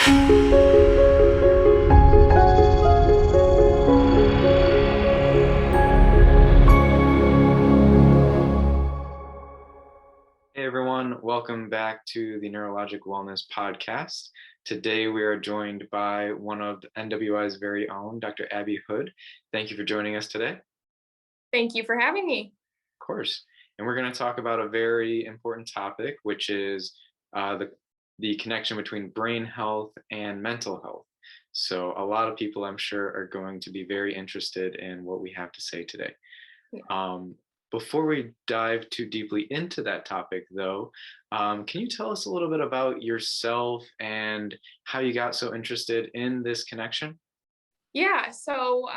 Hey everyone, welcome back to the Neurologic Wellness Podcast. Today we are joined by one of NWI's very own, Dr. Abbey Hood. Thank you for joining us today. Of Thank you for having me. course. And we're going to talk about a very important topic, which is the connection between brain health and mental health. So a lot of people, I'm sure, are going to be very interested in what we have to say today. Yeah. Before we dive too deeply into that topic, though, can you tell us a little bit about yourself and how you got so interested in this connection? Yeah, so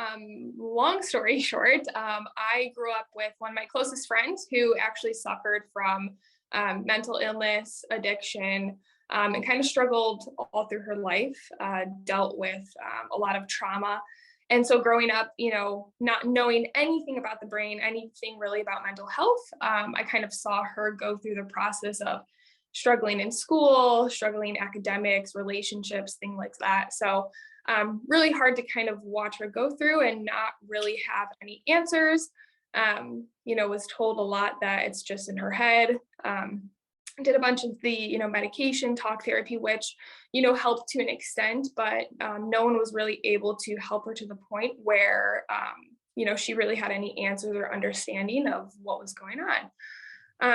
long story short, I grew up with one of my closest friends who actually suffered from mental illness, addiction, and kind of struggled all through her life, dealt with a lot of trauma. And so growing up, not knowing anything about the brain, anything really about mental health, I kind of saw her go through the process of struggling in school, struggling academics, relationships, things like that. So really hard to kind of watch her go through and not really have any answers. Was told a lot that it's just in her head. Did a bunch of the, medication, talk therapy, which, helped to an extent, but no one was really able to help her to the point where, she really had any answers or understanding of what was going on.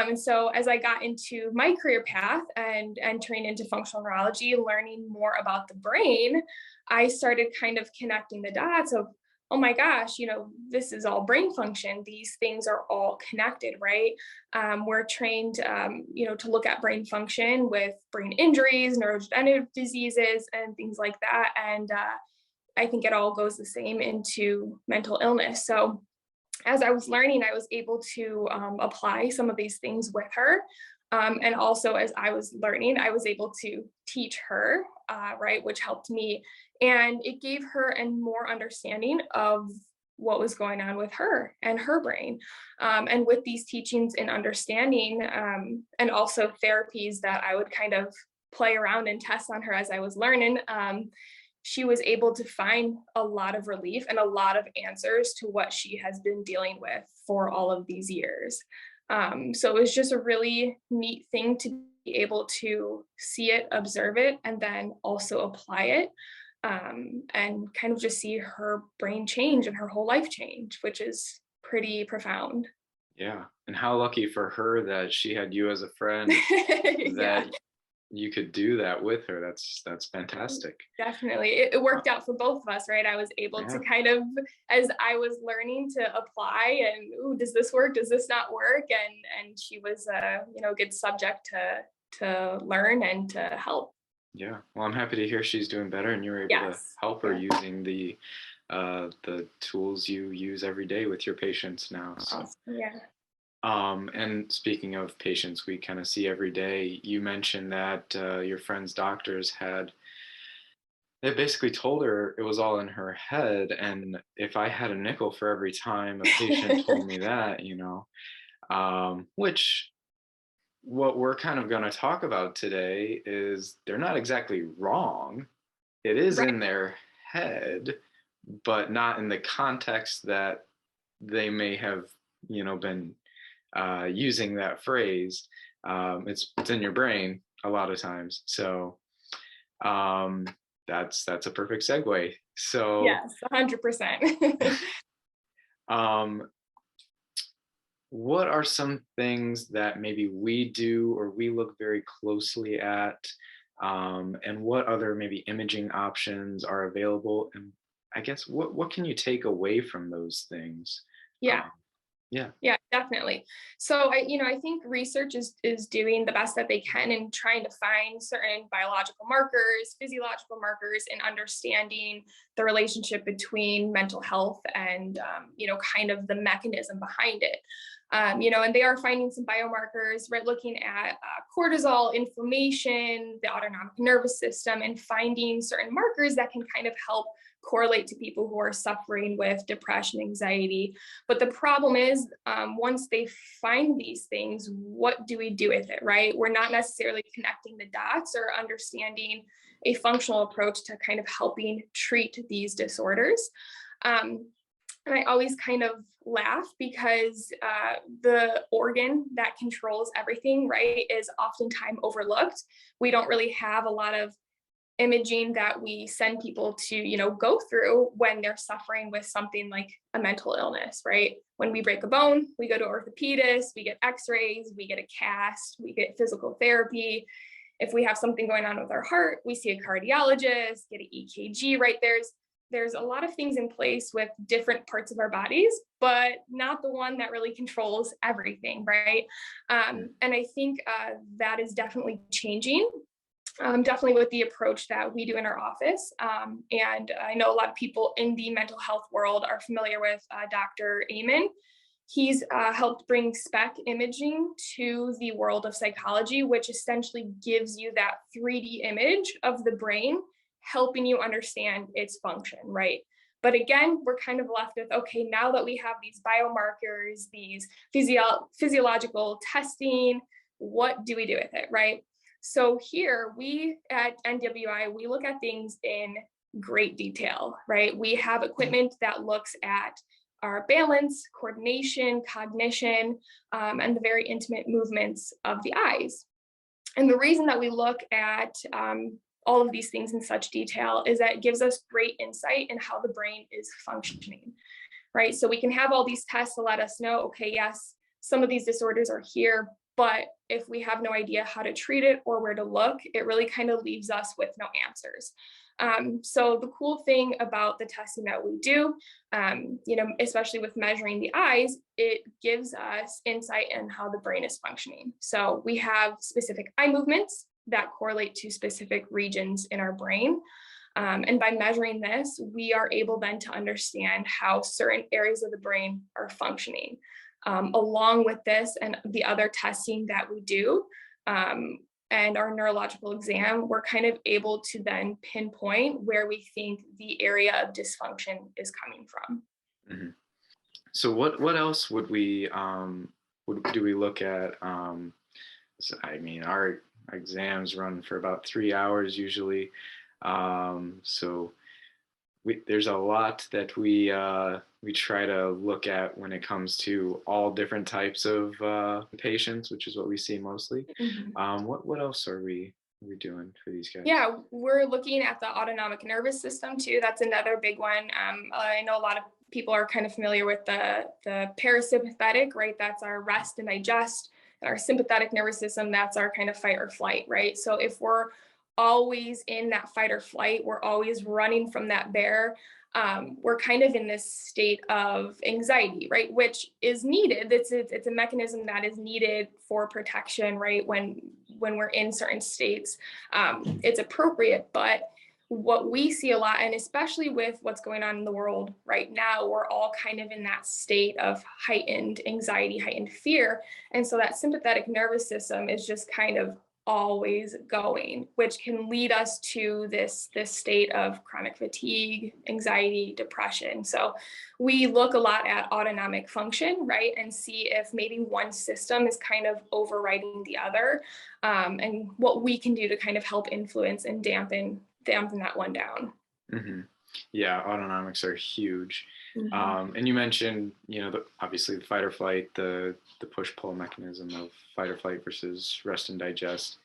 And so as I got into my career path and entering into functional neurology, learning more about the brain, I started kind of connecting the dots of, oh my gosh, this is all brain function. These things are all connected, right? We're trained, to look at brain function with brain injuries, neurodegenerative diseases, and things like that. And I think it all goes the same into mental illness. So as I was learning, I was able to apply some of these things with her. And also, as I was learning, I was able to teach her, right, which helped me. And it gave her a more understanding of what was going on with her and her brain. And with these teachings and understanding, and also therapies that I would kind of play around and test on her as I was learning, she was able to find a lot of relief and a lot of answers to what she has been dealing with for all of these years. So it was just a really neat thing to be able to see it, observe it, and then also apply it, and kind of just see her brain change and her whole life change, which is pretty profound. Yeah. And how lucky for her that she had you as a friend, Yeah. that you could do that with her. That's fantastic. Definitely. It worked out for both of us, right? I was able to Yeah. kind of, as I was learning to apply and, ooh, does this work? Does this not work? And she was a, good subject to learn and to help. Yeah. Well, I'm happy to hear she's doing better and you were able to Yes. help her Yeah. using the tools you use every day with your patients now. So Awesome. Yeah. and speaking of patients we kind of see every day, you mentioned that your friend's doctors they basically told her it was all in her head. And if I had a nickel for every time a patient told me that, which what we're kind of going to talk about today is they're not exactly wrong. It is Right. in their head, but not in the context that they may have, been using that phrase. It's in your brain a lot of times. So um, that's a perfect segue. So Yes. 100%. um, what are some things that maybe we do or we look very closely at, and what other maybe imaging options are available? And I guess what can you take away from those things? Yeah. Um, yeah. Yeah, definitely. So I think research is doing the best that they can in trying to find certain biological markers, physiological markers, and understanding the relationship between mental health and kind of the mechanism behind it. And they are finding some biomarkers, right? Looking at cortisol, inflammation, the autonomic nervous system, and finding certain markers that can kind of help correlate to people who are suffering with depression, anxiety. But the problem is, once they find these things, what do we do with it, right? We're not necessarily connecting the dots or understanding a functional approach to kind of helping treat these disorders. And I always kind of laugh because the organ that controls everything, right, is oftentimes overlooked. We don't really have a lot of imaging that we send people to, go through when they're suffering with something like a mental illness, right? When we break a bone, we go to orthopedists, we get x-rays, we get a cast, we get physical therapy. If we have something going on with our heart, we see a cardiologist, get an EKG, right? There's a lot of things in place with different parts of our bodies, but not the one that really controls everything, right? And I think that is definitely changing. Definitely with the approach that we do in our office. And I know a lot of people in the mental health world are familiar with Dr. Amen. He's helped bring SPEC imaging to the world of psychology, which essentially gives you that 3D image of the brain, helping you understand its function, right? But again, we're kind of left with, okay, now that we have these biomarkers, these physiological testing, what do we do with it, right? So here we at NWI, we look at things in great detail, right? We have equipment that looks at our balance, coordination, cognition, and the very intimate movements of the eyes. And the reason that we look at all of these things in such detail is that it gives us great insight in how the brain is functioning, right? So we can have all these tests to let us know, okay, yes, some of these disorders are here, but if we have no idea how to treat it or where to look, it really kind of leaves us with no answers. So the cool thing about the testing that we do, especially with measuring the eyes, it gives us insight in how the brain is functioning. So we have specific eye movements that correlate to specific regions in our brain. And by measuring this, we are able then to understand how certain areas of the brain are functioning. Along with this and the other testing that we do, and our neurological exam, we're kind of able to then pinpoint where we think the area of dysfunction is coming from. Mm-hmm. So what else would we do we look at? So, I mean, our exams run for about 3 hours usually, so there's a lot that we try to look at when it comes to all different types of patients, which is what we see mostly. Mm-hmm. What else are we doing for these guys? Yeah, we're looking at the autonomic nervous system too. That's another big one. I know a lot of people are kind of familiar with the parasympathetic, right? That's our rest and digest. And our sympathetic nervous system, that's our kind of fight or flight, right? So if we're always in that fight or flight, we're always running from that bear, we're kind of in this state of anxiety, right? Which is needed. It's a mechanism that is needed for protection, right? When we're in certain states, it's appropriate. But what we see a lot, and especially with what's going on in the world right now, we're all kind of in that state of heightened anxiety, heightened fear. And so that sympathetic nervous system is just kind of always going, which can lead us to this state of chronic fatigue, anxiety, depression. So we look a lot at autonomic function, right? And see if maybe one system is kind of overriding the other, and what we can do to kind of help influence and dampen that one down. Mm-hmm. Yeah, autonomics are huge. Mm-hmm. And you mentioned, obviously the fight or flight, the push-pull mechanism of fight or flight versus rest and digest.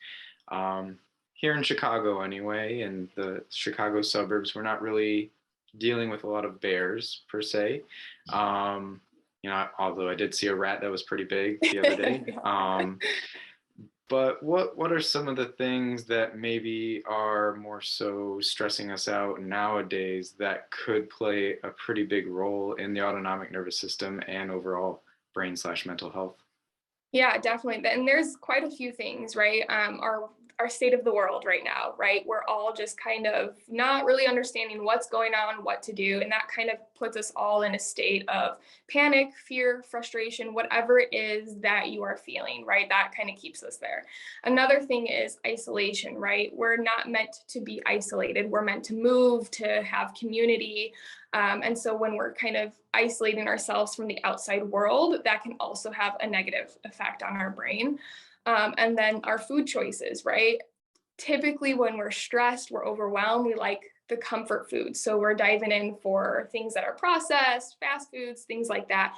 Here in Chicago anyway, in the Chicago suburbs, we're not really dealing with a lot of bears per se. Although I did see a rat that was pretty big the other day. But what are some of the things that maybe are more so stressing us out nowadays that could play a pretty big role in the autonomic nervous system and overall brain/mental health? Yeah, definitely. And there's quite a few things, right? Our state of the world right now, right? We're all just kind of not really understanding what's going on, what to do. And that kind of puts us all in a state of panic, fear, frustration, whatever it is that you are feeling, right? That kind of keeps us there. Another thing is isolation, right? We're not meant to be isolated. We're meant to move, to have community. And so when we're kind of isolating ourselves from the outside world, that can also have a negative effect on our brain. And then our food choices, right? typically when we're stressed, we're overwhelmed, we like the comfort food. So we're diving in for things that are processed, fast foods, things like that.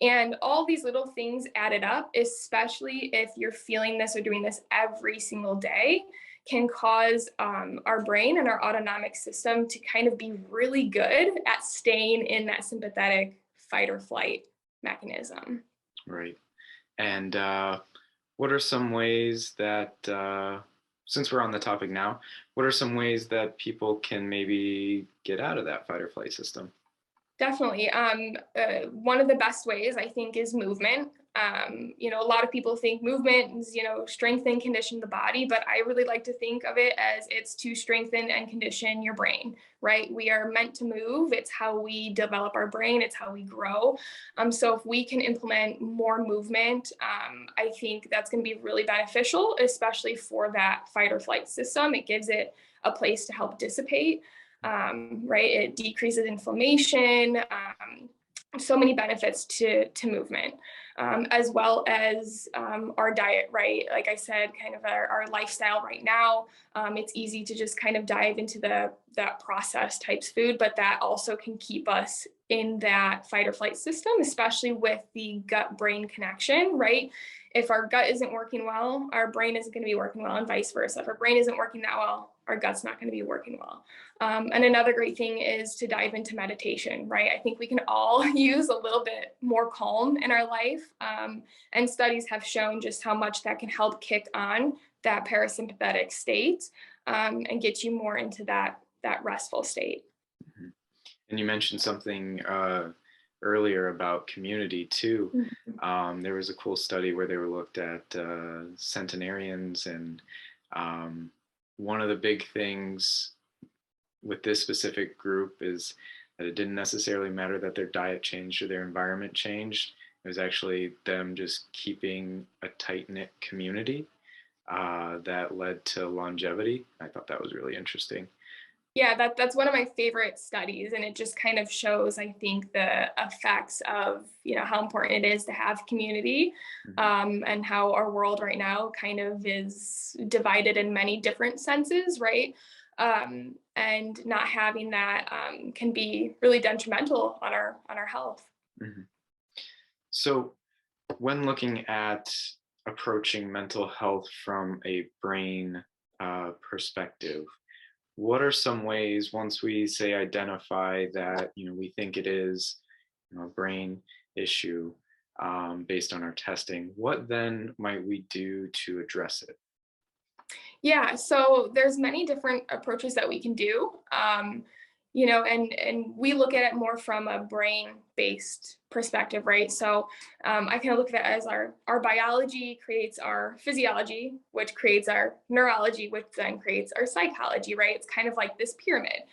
And all these little things added up, especially if you're feeling this or doing this every single day, can cause our brain and our autonomic system to kind of be really good at staying in that sympathetic fight or flight mechanism. Right. And what are some ways that, since we're on the topic now, what are some ways that people can maybe get out of that fight or flight system? Definitely. One of the best ways I think is movement. A lot of people think movement is, strengthen, condition the body, but I really like to think of it as it's to strengthen and condition your brain, right? We are meant to move. It's how we develop our brain. It's how we grow. So if we can implement more movement, I think that's going to be really beneficial, especially for that fight or flight system. It gives it a place to help dissipate. Right? It decreases inflammation, so many benefits to movement, as well as our diet, right? Like I said, kind of our lifestyle right now, it's easy to just kind of dive into that processed types food, but that also can keep us in that fight or flight system, especially with the gut-brain connection, right? If our gut isn't working well, our brain isn't going to be working well, and vice versa. If our brain isn't working that well, our gut's not going to be working well. And another great thing is to dive into meditation, right? I think we can all use a little bit more calm in our life. And studies have shown just how much that can help kick on that parasympathetic state and get you more into that restful state. Mhm. And you mentioned something earlier about community too. There was a cool study where they were looked at centenarians, and one of the big things with this specific group is that it didn't necessarily matter that their diet changed or their environment changed. It was actually them just keeping a tight-knit community that led to longevity. I thought that was really interesting. Yeah, that's one of my favorite studies, and it just kind of shows, I think, the effects of how important it is to have community, and how our world right now kind of is divided in many different senses, right? And not having that can be really detrimental on our health. Mhm. So, when looking at approaching mental health from a brain perspective, what are some ways, once we say identify that we think it is a brain issue based on our testing, what then might we do to address it? Yeah, so there's many different approaches that we can do. And we look at it more from a brain-based perspective, right? So I kind of look at it as our biology creates our physiology, which creates our neurology, which then creates our psychology, right? It's kind of like this pyramid.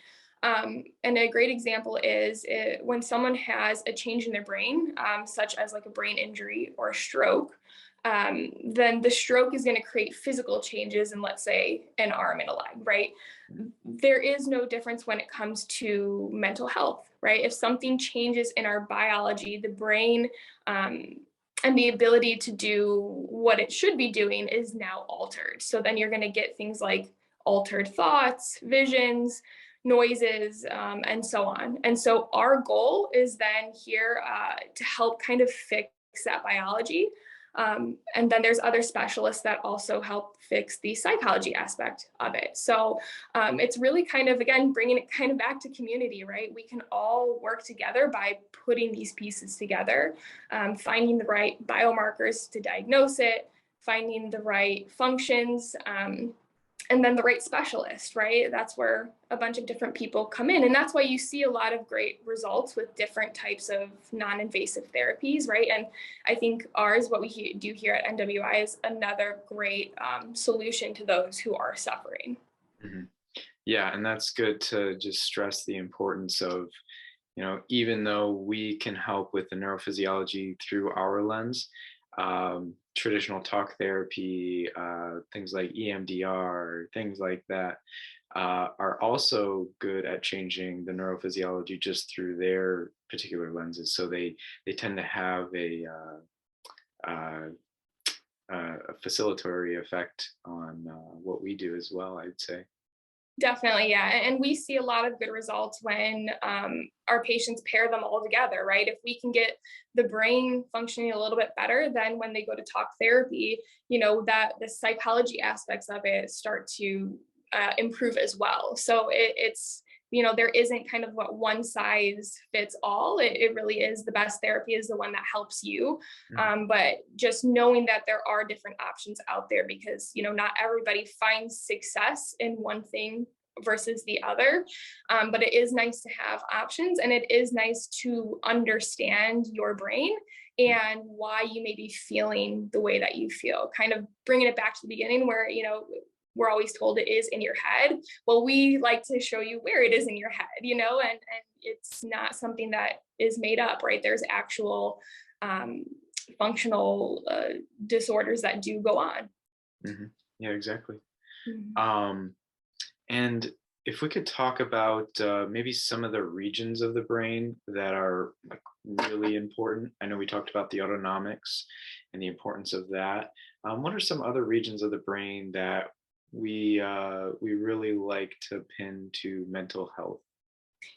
And a great example is when someone has a change in their brain, such as like a brain injury or a stroke, then the stroke is going to create physical changes in, let's say, an arm and a leg, right? There is no difference when it comes to mental health, right? If something changes in our biology, the brain, and the ability to do what it should be doing is now altered. So then you're going to get things like altered thoughts, visions, noises, and so on. And so our goal is then here to help kind of fix that biology. And then there's other specialists that also help fix the psychology aspect of it. So it's really kind of, again, bringing it kind of back to community, right? We can all work together by putting these pieces together, finding the right biomarkers to diagnose it, finding the right functions, and then the right specialist, right? That's where a bunch of different people come in. And that's why you see a lot of great results with different types of non-invasive therapies, right? And I think ours, what we do here at NWI, is another great solution to those who are suffering. Mhm. Yeah, and that's good to just stress the importance of, even though we can help with the neurophysiology through our lens, traditional talk therapy, things like EMDR, things like that, are also good at changing the neurophysiology just through their particular lenses. So they tend to have a a facilitatory effect on what we do as well, I'd say. Definitely, yeah. And we see a lot of good results when our patients pair them all together, right? If we can get the brain functioning a little bit better, then when they go to talk therapy, that the psychology aspects of it start to improve as well. So it's, there isn't kind of what one size fits all. It really is the best therapy is the one that helps you. Mhm. But just knowing that there are different options out there because, not everybody finds success in one thing versus the other. But it is nice to have options, and it is nice to understand your brain and why you may be feeling the way that you feel, kind of bringing it back to the beginning where, we're always told it is in your head. Well, we like to show you where it is in your head, and it's not something that is made up, right? There's actual functional disorders that do go on. Mhm. Yeah, exactly. Mhm. Um, and if we could talk about maybe some of the regions of the brain that are like really important. I know we talked about the autonomics and the importance of that. What are some other regions of the brain that we really like to pin to mental health?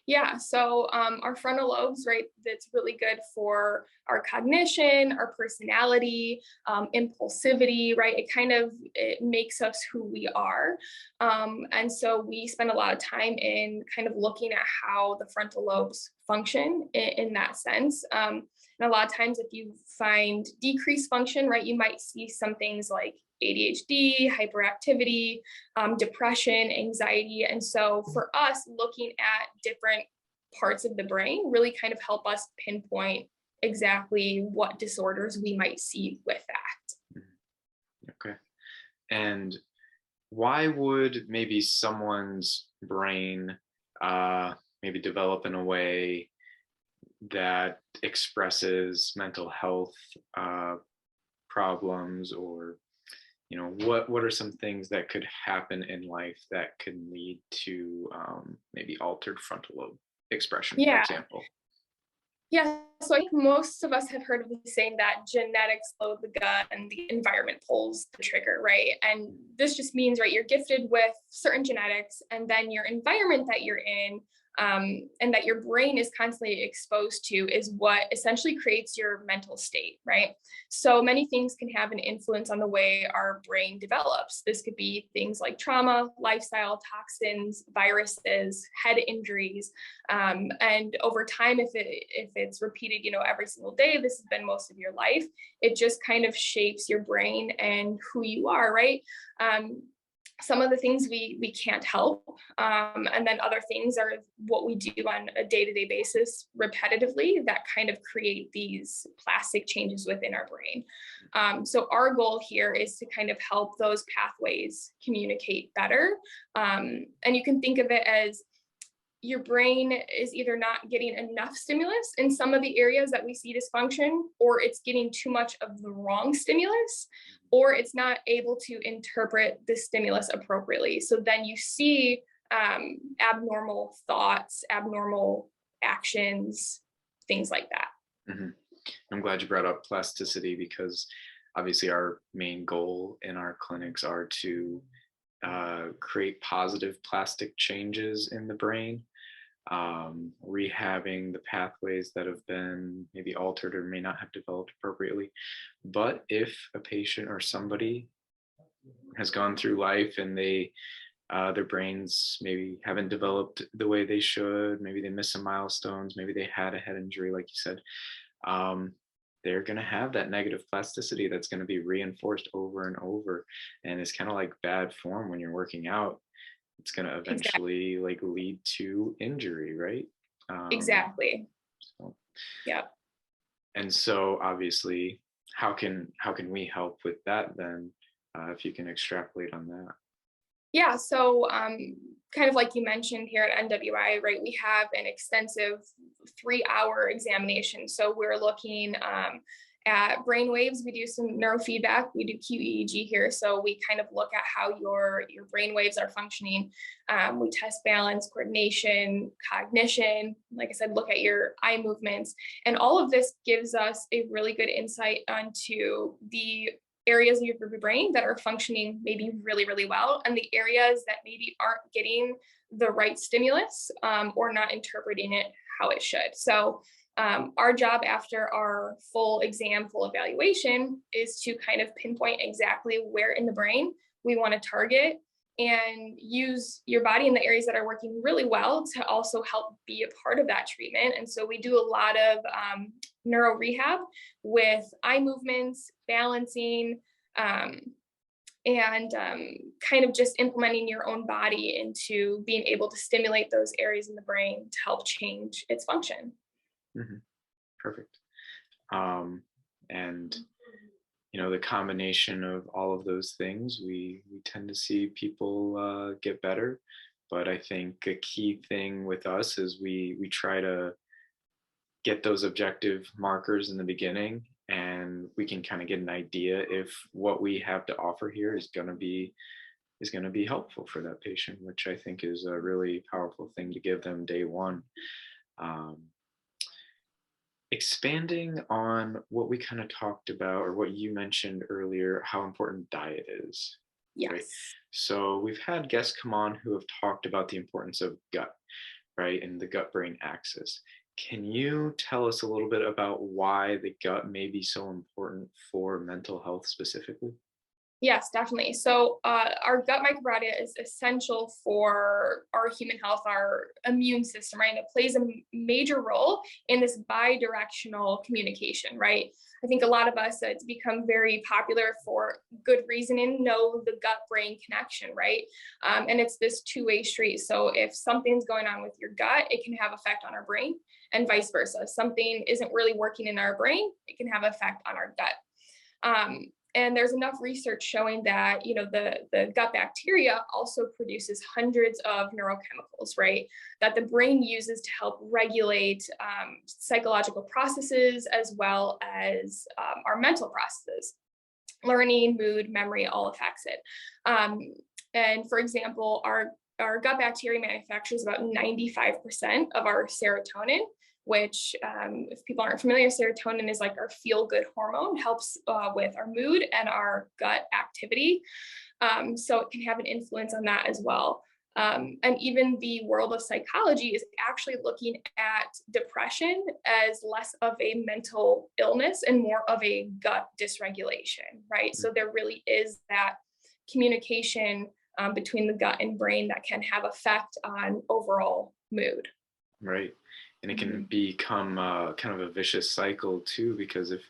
Yeah, so our frontal lobes, right, that's really good for our cognition, our personality, impulsivity, right? It makes us who we are. And so we spend a lot of time in kind of looking at how the frontal lobes function in that sense. And a lot of times if you find decreased function, right, you might see some things like ADHD, hyperactivity, depression, anxiety. And so for us, looking at different parts of the brain really kind of help us pinpoint exactly what disorders we might see with that. Mhm. Okay. And why would maybe someone's brain maybe develop in a way that expresses mental health uh, problems, or what are some things that could happen in life that can lead to maybe altered frontal lobe expression, for Yeah. example? Yeah, so I think most of us have heard of the saying that genetics load the gun and the environment pulls the trigger, right? And this just means, right, you're gifted with certain genetics, and then your environment that you're in and that your brain is constantly exposed to is what essentially creates your mental state, right? So many things can have an influence on the way our brain develops. This could be things like trauma, lifestyle, toxins, viruses, head injuries, and over time, if it's repeated, every single day, this has been most of your life, it just kind of shapes your brain and who you are, right? Um, some of the things we can't help, and then other things are what we do on a day-to-day basis repetitively that kind of create these plastic changes within our brain. So our goal here is to kind of help those pathways communicate better, and you can think of it as your brain is either not getting enough stimulus in some of the areas that we see dysfunction, or it's getting too much of the wrong stimulus, or it's not able to interpret the stimulus appropriately. So then you see abnormal thoughts, abnormal actions, things like that. Mhm. I'm glad you brought up plasticity, because obviously our main goal in our clinics are to create positive plastic changes in the brain, rehabbing the pathways that have been maybe altered or may not have developed appropriately. But if a patient or somebody has gone through life and their brains maybe haven't developed the way they should, maybe they missed some milestones, maybe they had a head injury, like you said, um, they're going to have that negative plasticity that's going to be reinforced over and over, and it's kind of like bad form when you're working out. It's going to Exactly. eventually like lead to injury, right? um, Exactly. so, Yeah. and so obviously, how can we help with that then, if you can extrapolate on that? Yeah, so kind of like you mentioned here at NWI, right, we have an extensive 3-hour examination. So we're looking at brain waves. We do some neurofeedback. We do QEEG here. So we kind of look at how your brain waves are functioning. We test balance, coordination, cognition. Like I said, look at your eye movements. And all of this gives us a really good insight onto the areas of your brain that are functioning maybe really, really well, and the areas that maybe aren't getting the right stimulus, or not interpreting it how it should. So our job after our full exam, full evaluation, is to kind of pinpoint exactly where in the brain we want to target and use your body in the areas that are working really well to also help be a part of that treatment. And so we do a lot of neuro rehab with eye movements, balancing, and kind of just implementing your own body into being able to stimulate those areas in the brain to help change its function. Mm-hmm. Perfect. And the combination of all of those things, we tend to see people get better. But I think a key thing with us is we try to get those objective markers in the beginning, and we can kind of get an idea if what we have to offer here is going to be helpful for that patient, which I think is a really powerful thing to give them day one. Expanding on what we kind of talked about, or what you mentioned earlier, how important diet is. Yes. Right? So we've had guests come on who have talked about the importance of gut, right, and the gut-brain axis. Can you tell us a little bit about why the gut may be so important for mental health specifically? Yes, definitely. So our gut microbiota is essential for our human health, our immune system, right? And it plays a major role in this bi-directional communication, right? I think a lot of us, it's become very popular for good reasoning, know the gut-brain connection, right? And it's this two-way street. So if something's going on with your gut, it can have effect on our brain, and vice versa. If something isn't really working in our brain, it can have effect on our gut. And there's enough research showing that, the gut bacteria also produces hundreds of neurochemicals, right? That the brain uses to help regulate psychological processes, as well as our mental processes. Learning, mood, memory, all affects it. And for example, our gut bacteria manufactures about 95% of our serotonin, which if people aren't familiar, serotonin is like our feel-good hormone, helps with our mood and our gut activity. So it can have an influence on that as well. And even the world of psychology is actually looking at depression as less of a mental illness and more of a gut dysregulation, right? So there really is that communication between the gut and brain that can have effect on overall mood. Right. And it can become kind of a vicious cycle too, because if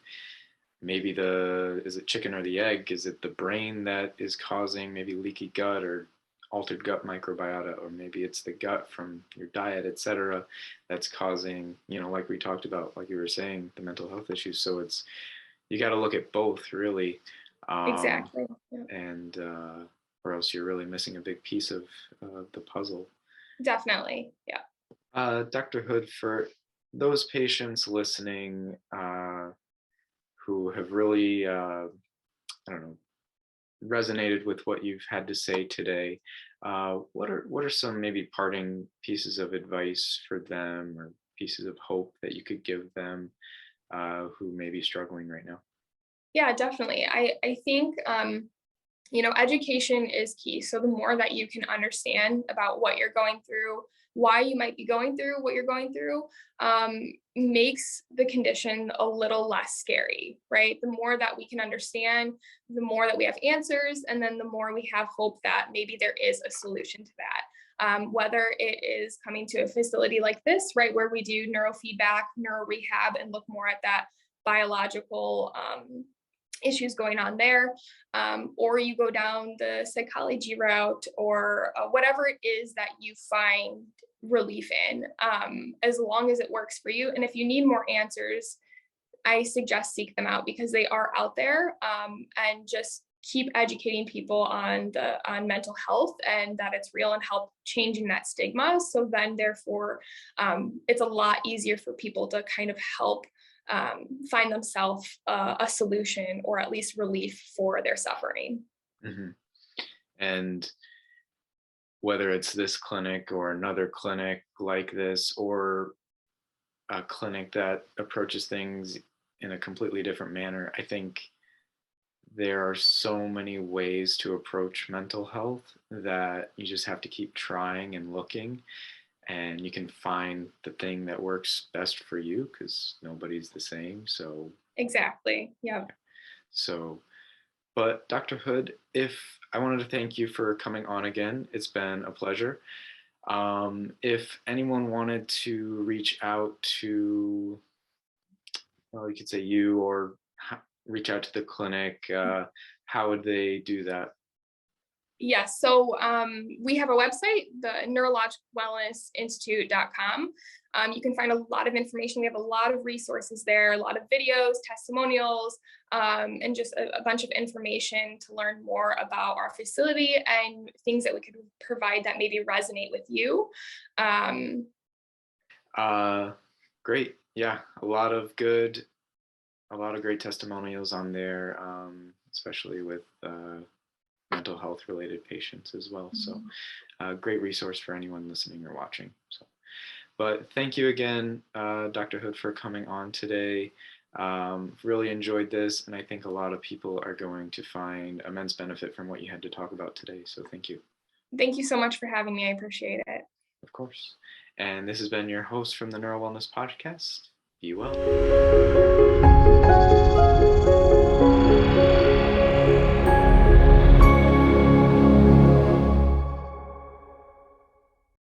maybe is it chicken or the egg? Is it the brain that is causing maybe leaky gut or altered gut microbiota, or maybe it's the gut from your diet, etc., that's causing, like we talked about, like you were saying, the mental health issues. So you got to look at both really. Exactly. Yeah. And or else you're really missing a big piece of the puzzle. Definitely. Yeah. Dr. Hood, for those patients listening who have really, resonated with what you've had to say today, what are some maybe parting pieces of advice for them, or pieces of hope that you could give them who may be struggling right now? Yeah, definitely. I think education is key. So the more that you can understand about what you're going through, why you might be going through what you're going through, makes the condition a little less scary, right? The more that we can understand, the more that we have answers, and then the more we have hope that maybe there is a solution to that. Whether it is coming to a facility like this, right, where we do neurofeedback, neuro rehab, and look more at that biological issues going on there, or you go down the psychology route, or whatever it is that you find relief in, as long as it works for you. And if you need more answers, I suggest seek them out, because they are out there, and just keep educating people on mental health, and that it's real, and help changing that stigma. So then therefore, it's a lot easier for people to kind of help find themselves a solution, or at least relief for their suffering. Mm-hmm. And whether it's this clinic or another clinic like this, or a clinic that approaches things in a completely different manner, I think there are so many ways to approach mental health that you just have to keep trying and looking, and you can find the thing that works best for you because nobody's the same. So, Exactly. Yeah. so, but Dr. Hood, if I wanted to thank you for coming on again, it's been a pleasure. If anyone wanted to reach out to, well, you could say you or reach out to the clinic, how would they do that? Yes. So we have a website, the neurologicwellnessinstitute.com. You can find a lot of information. We have a lot of resources there, a lot of videos, testimonials, and just a bunch of information to learn more about our facility and things that we could provide that maybe resonate with you. Great. Yeah, a lot of great testimonials on there, especially with mental health related patients as well. So, great resource for anyone listening or watching. So, but thank you again, Dr. Hood, for coming on today. Really enjoyed this, and I think a lot of people are going to find immense benefit from what you had to talk about today. So, thank you. Thank you so much for having me. I appreciate it. Of course. And this has been your host from the Neuro Wellness Podcast. Be well.